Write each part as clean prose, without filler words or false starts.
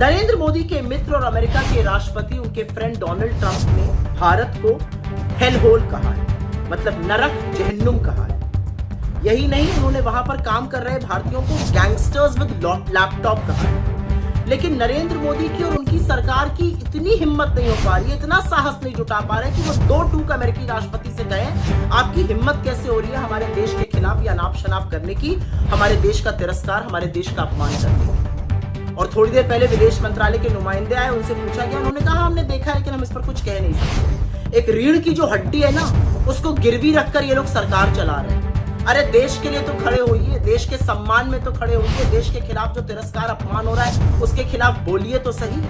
नरेंद्र मोदी के मित्र और अमेरिका के राष्ट्रपति उनके फ्रेंड डोनाल्ड ट्रंप ने भारत को हेल होल कहा है, मतलब नरक जहन्नुम कहा है। यही नहीं, उन्होंने वहां पर काम कर रहे भारतीयों को गैंगस्टर्स विद लैपटॉप कहा है। लेकिन नरेंद्र मोदी की और उनकी सरकार की इतनी हिम्मत नहीं हो पा रही है, इतना साहस नहीं जुटा पा रहे कि वो दो टूक अमेरिकी राष्ट्रपति से कहें आपकी हिम्मत कैसे हो रही है हमारे देश के खिलाफ या नाप शनाप करने की, हमारे देश का तिरस्कार, हमारे देश का अपमान करने की। और थोड़ी देर पहले विदेश मंत्रालय के नुमाइंदे आए, उनसे पूछा गया, उन्होंने कहा हमने देखा है लेकिन हम इस पर कुछ कह नहीं सकते। एक रीढ़ की जो हड्डी है ना, उसको गिरवी रखकर ये लोग सरकार चला रहे हैं। अरे देश के लिए तो खड़े होइए, देश के सम्मान में तो खड़े होइए, देश के खिलाफ जो तिरस्कार अपमान हो रहा है उसके खिलाफ बोलिए तो सही।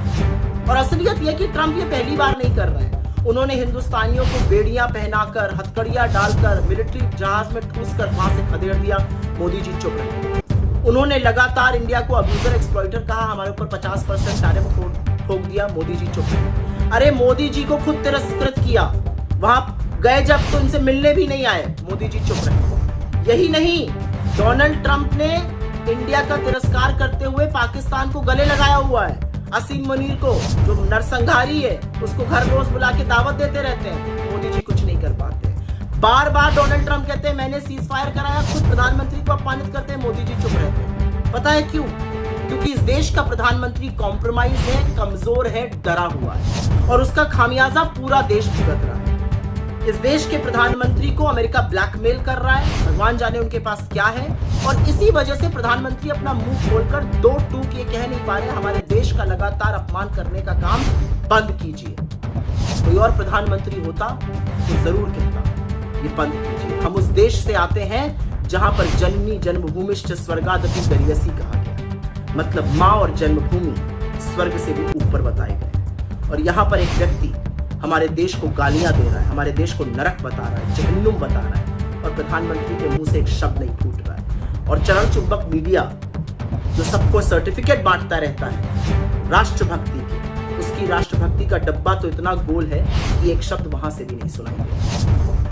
और असलियत यह कि ट्रंप ये पहली बार नहीं कर रहे हैं। उन्होंने हिंदुस्तानियों को बेड़ियां पहनाकर, हथकड़ियां डालकर, मिलिट्री जहाज में ठूसकर वहां से खदेड़ दिया। मोदी जी चुप रहे। उन्होंने लगातार इंडिया को अब्यूजर एक्सप्लॉइटर कहा, हमारे ऊपर 50% टैरिफ ठोक दिया। मोदी जी चुप रहे। अरे मोदी जी को खुद तिरस्कृत किया, वहां गए जब तो इनसे मिलने भी नहीं आए। मोदी जी चुप रहे। यही नहीं, डोनाल्ड ट्रंप ने इंडिया का तिरस्कार करते हुए पाकिस्तान को गले लगाया हुआ है। असीम मुनीर को, जो नरसंहारी है, उसको घर रोज बुला के दावत देते रहते हैं। मोदी जी कुछ नहीं कर पाते। बार बार डोनाल्ड ट्रंप कहते हैं मैंने सीज फायर कराया, खुद प्रधानमंत्री को अपमानित करते हैं। मोदी जी चुप रहते हैं। पता है क्यों? क्योंकि इस देश का प्रधानमंत्री कॉम्प्रोमाइज है, कमजोर है, डरा हुआ है और उसका खामियाजा पूरा देश भुगत रहा है। इस देश के प्रधानमंत्री को अमेरिका ब्लैकमेल कर रहा है, भगवान जाने उनके पास क्या है। और इसी वजह से प्रधानमंत्री अपना मुंह खोलकर दो टूक ये कह नहीं पा रहे हमारे देश का लगातार अपमान करने का काम बंद कीजिए। कोई और प्रधानमंत्री होता तो जरूर कहता ये बंद कीजिए। हम उस देश से आते हैं जहां पर जननी जन्मभूमिश्च स्वर्गादपि गरीयसी कहा गया, मतलब मां और जन्मभूमि स्वर्ग से भी ऊपर बताए गए। और यहां पर एक व्यक्ति हमारे देश को गालियां दे रहा है, हमारे देश को नरक बता रहा है, जहन्नुम बता रहा है, और प्रधानमंत्री के मुंह से एक शब्द नहीं फूट रहा है। और चरण चुंबक मीडिया जो सबको सर्टिफिकेट बांटता रहता है राष्ट्रभक्ति की, उसकी राष्ट्रभक्ति का डब्बा तो इतना गोल है कि एक शब्द वहां से भी नहीं सुनाई देता।